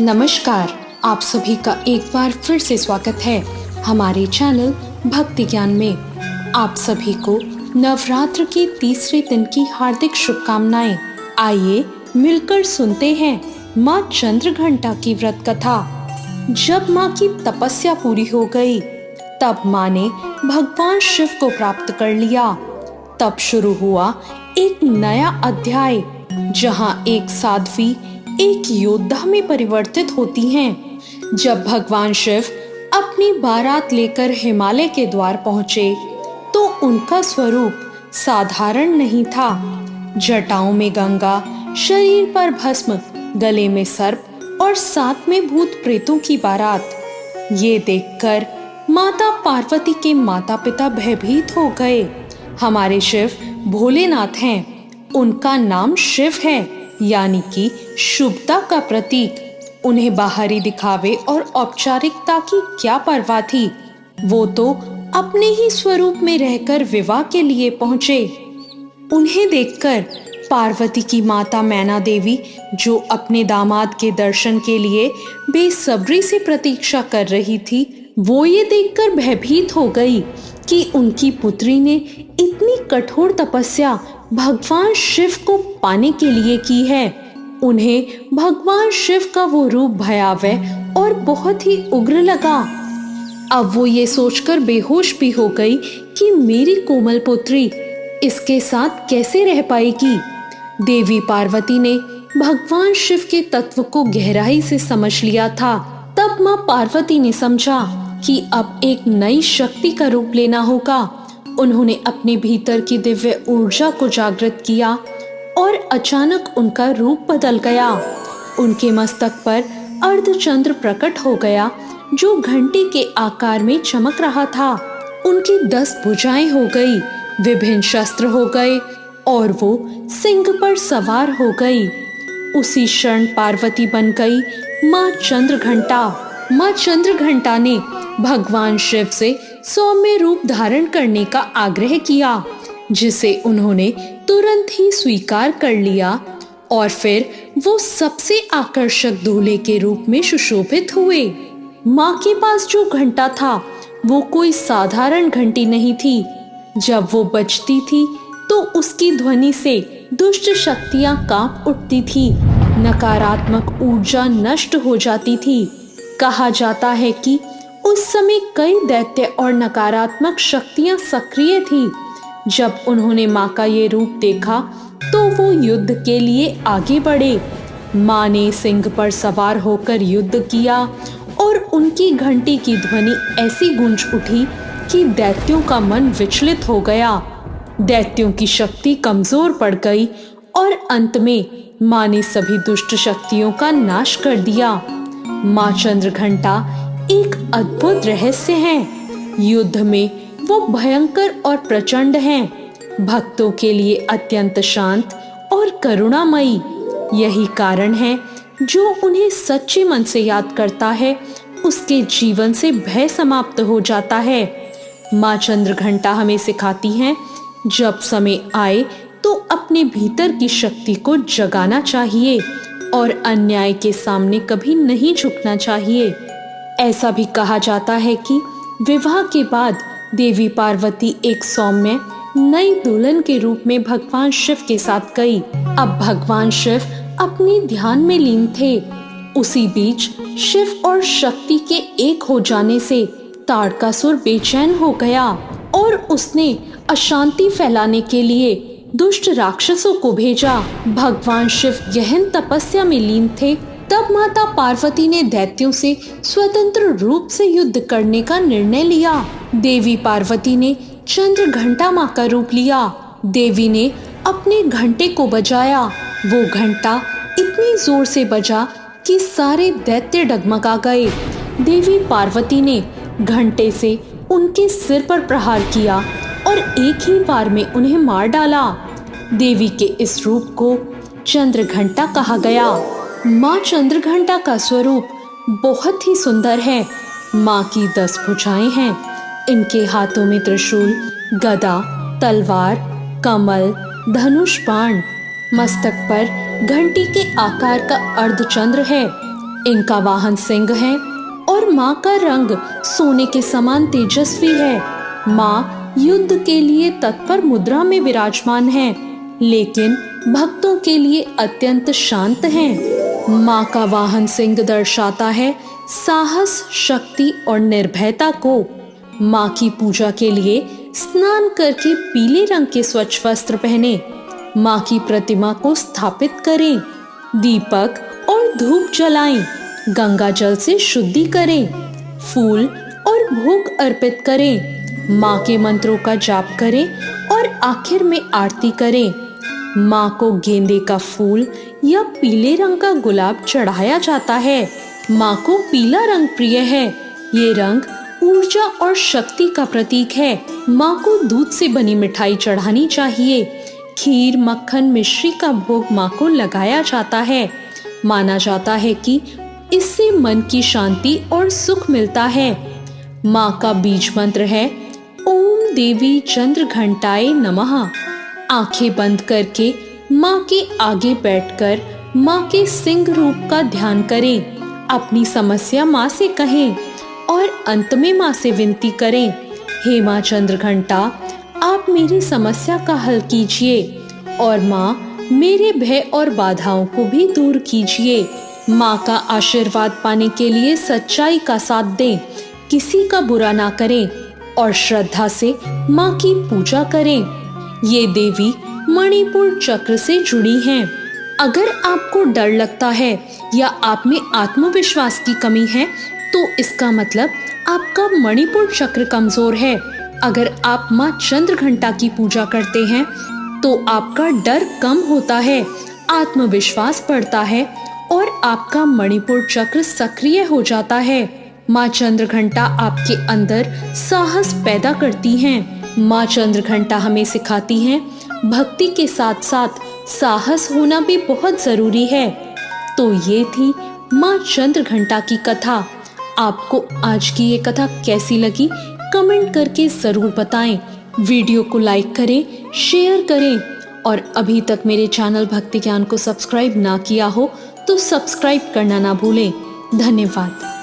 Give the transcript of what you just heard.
नमस्कार। आप सभी का एक बार फिर से स्वागत है हमारे चैनल भक्ति ज्ञान में। आप सभी को नवरात्र के तीसरे दिन की हार्दिक शुभकामनाएं। आइए मिलकर सुनते हैं माँ चंद्रघंटा की व्रत कथा। जब माँ की तपस्या पूरी हो गई तब माँ ने भगवान शिव को प्राप्त कर लिया। तब शुरू हुआ एक नया अध्याय जहाँ एक साध्वी एक योद्धा में परिवर्तित होती हैं। जब भगवान शिव अपनी बारात लेकर हिमालय के द्वार पहुंचे तो उनका स्वरूप साधारण नहीं था। जटाओं में गंगा, शरीर पर भस्म, गले में सर्प और साथ में भूत प्रेतों की बारात। ये देखकर माता पार्वती के माता पिता भयभीत हो गए। हमारे शिव भोलेनाथ हैं, उनका नाम शिव है, यानी कि शुभता का प्रतीक। उन्हें बाहरी दिखावे और औपचारिकता की क्या परवाह थी। वो तो अपने ही स्वरूप में रहकर विवाह के लिए पहुंचे। उन्हें देखकर पार्वती की माता मैना देवी, जो अपने दामाद के दर्शन के लिए बेसब्री से प्रतीक्षा कर रही थी, वो ये देखकर भयभीत हो गई कि उनकी पुत्री ने इतनी कठोर तपस्या भगवान शिव को पाने के लिए की है। उन्हें भगवान शिव का वो रूप भयावह और बहुत ही उग्र लगा। अब वो ये सोचकर बेहोश भी हो गई कि मेरी कोमल पुत्री इसके साथ कैसे रह पाएगी। देवी पार्वती ने भगवान शिव के तत्व को गहराई से समझ लिया था। तब माँ पार्वती ने समझा कि अब एक नई शक्ति का रूप लेना होगा। उन्होंने अपने भीतर की दिव्य ऊर्जा को जागृत किया और अचानक उनका रूप बदल गया। उनके मस्तक पर अर्धचंद्र प्रकट हो गया, जो घंटी के आकार में चमक रहा था। उनकी 10 भुजाएं हो गई, विभिन्न शस्त्र हो गए और वो सिंह पर सवार हो गई। उसी क्षण पार्वती बन गई माँ चंद्रघंटा। माँ चंद्रघंटा ने भगवान शिव से सौम्य रूप धारण करने का आग्रह किया, जिसे उन्होंने तुरंत ही स्वीकार कर लिया और फिर वो सबसे आकर्षक दूल्हे के रूप में सुशोभित हुए। माँ के पास जो घंटा था वो कोई साधारण घंटी नहीं थी। जब वो बजती थी तो उसकी ध्वनि से दुष्ट शक्तियां कांप उठती थी, नकारात्मक ऊर्जा नष्ट हो जाती थी। कहा जाता है कि उस समय कई दैत्य और नकारात्मक शक्तियां सक्रिय थी। जब उन्होंने माँ का ये रूप देखा तो वो युद्ध के लिए आगे बढ़े। माँ ने सिंह पर सवार होकर युद्ध किया और उनकी घंटी की ध्वनि ऐसी गूंज उठी कि दैत्यों का मन विचलित हो गया। दैत्यों की शक्ति कमजोर पड़ गई और अंत में माँ ने सभी दुष्ट शक्तियों का नाश कर दिया। माँ चंद्रघंटा एक अद्भुत रहस्य है। युद्ध में वो भयंकर और प्रचंड हैं, भक्तों के लिए अत्यंत शांत और करुणामयी। यही कारण है जो उन्हें सच्चे मन से याद करता है, उसके जीवन से भय समाप्त हो जाता है। माँ चंद्रघंटा हमें सिखाती हैं, जब समय आए तो अपने भीतर की शक्ति को जगाना चाहिए और अन्याय के सामने कभी नहीं झुकना चाहिए। ऐसा भी कहा जाता है कि विवाह के बाद देवी पार्वती एक सौम्य नई दुल्हन के रूप में भगवान शिव के साथ गई। अब भगवान शिव अपने ध्यान में लीन थे। उसी बीच शिव और शक्ति के एक हो जाने से ताड़कासुर बेचैन हो गया और उसने अशांति फैलाने के लिए दुष्ट राक्षसों को भेजा। भगवान शिव गहन तपस्या में लीन थे। तब माता पार्वती ने दैत्यों से स्वतंत्र रूप से युद्ध करने का निर्णय लिया। देवी पार्वती ने चंद्रघंटा माँ का रूप लिया। देवी ने अपने घंटे को बजाया। वो घंटा इतनी जोर से बजा कि सारे दैत्य डगमगा गए। देवी पार्वती ने घंटे से उनके सिर पर प्रहार किया और एक ही बार में उन्हें मार डाला। देवी के इस रूप को चंद्रघंटा कहा गया। माँ चंद्रघंटा का स्वरूप बहुत ही सुंदर है। माँ की 10 भुजाएं हैं। इनके हाथों में त्रिशूल, गदा, तलवार, कमल, धनुष बाण। मस्तक पर घंटी के आकार का अर्धचंद्र है। इनका वाहन सिंह है और माँ का रंग सोने के समान तेजस्वी है। माँ युद्ध के लिए तत्पर मुद्रा में विराजमान है, लेकिन भक्तों के लिए अत्यंत शांत हैं। माँ का वाहन सिंह दर्शाता है साहस, शक्ति और निर्भयता को। माँ की पूजा के लिए स्नान करके पीले रंग के स्वच्छ वस्त्र पहने, माँ की प्रतिमा को स्थापित करें, दीपक और धूप जलाएं, गंगा जल से शुद्धि करें, फूल और भोग अर्पित करें, माँ के मंत्रों का जाप करें और आखिर में आरती करें। माँ को गेंदे का फूल या पीले रंग का गुलाब चढ़ाया जाता है। माँ को पीला रंग प्रिय है। ये रंग ऊर्जा और शक्ति का प्रतीक है। माँ को दूध से बनी मिठाई चढ़ानी चाहिए। खीर, मक्खन, मिश्री का भोग माँ को लगाया जाता है। माना जाता है कि इससे मन की शांति और सुख मिलता है। माँ का बीज मंत्र है ओम देवी चंद्र घंटाए नमः। आंखें बंद करके माँ के आगे बैठकर माँ के सिंह रूप का ध्यान करें। अपनी समस्या माँ से कहें और अंत में माँ से विनती करें, हे माँ चंद्र घंटा, आप मेरी समस्या का हल कीजिए और माँ मेरे भय और बाधाओं को भी दूर कीजिए। माँ का आशीर्वाद पाने के लिए सच्चाई का साथ दें, किसी का बुरा ना करें और श्रद्धा से माँ की पूजा करें। ये देवी मणिपुर चक्र से जुड़ी हैं। अगर आपको डर लगता है या आप में आत्मविश्वास की कमी है, तो इसका मतलब आपका मणिपुर चक्र कमजोर है। अगर आप माँ चंद्र घंटा की पूजा करते हैं, तो आपका डर कम होता है, आत्मविश्वास बढ़ता है और आपका मणिपुर चक्र सक्रिय हो जाता है। माँ चंद्र घंटा आपके अंदर साहस पैदा करती हैं। माँ चंद्र घंटा हमें सिखाती हैं भक्ति के साथ साथ साहस होना भी बहुत जरूरी है। तो ये थी माँ चंद्र घंटा की कथा। आपको आज की ये कथा कैसी लगी, कमेंट करके जरूर बताएं। वीडियो को लाइक करें, शेयर करें और अभी तक मेरे चैनल भक्ति ज्ञान को सब्सक्राइब ना किया हो तो सब्सक्राइब करना ना भूलें। धन्यवाद।